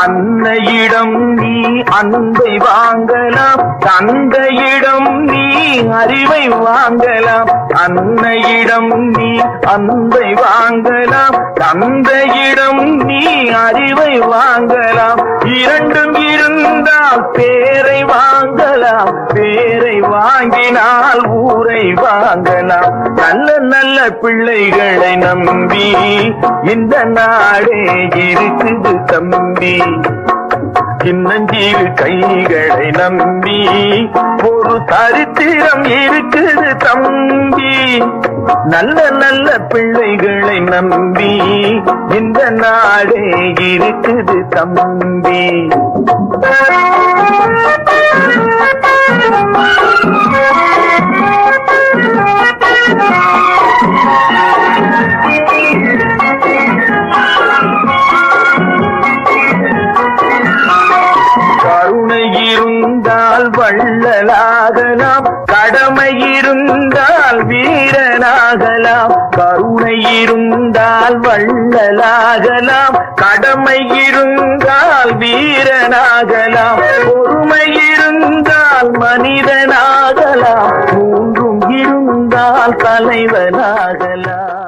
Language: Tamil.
அன்னையிடம் நீ அன்பை வாங்கலாம், தந்தையிடம் நீ அறிவை வாங்கலாம். அன்னையிடம் நீ அன்பை வாங்கலாம், தந்தையிடம் நீ அறிவை வாங்கலாம். இரண்டும் இருந்தால் பேரை வாங்கலாம், பேரை வாங்கினால் ஊரை வாங்கலாம். நல்ல நல்ல பிள்ளைகளை நம்பி இந்த நாடே இருக்குது தம்பி. சின்னஞ்சிறு கைகளை நம்பி ஒரு சரித்திரம் இருக்குது தம்பி. நல்ல நல்ல பிள்ளைகளை நம்பி இந்த நாடே இருக்குது தம்பி. கருணை இருந்தால் வள்ளலாகலாம், கடமை இருந்தால் வீரனாகலாம். கருணை இருந்தால் வள்ளலாகலாம், கடமை இருந்தால் வீரனாகலாம். பொறுமை இருந்தால் மனிதனாகலாம், மூன்றும் இருந்தால் தலைவனாகலாம்.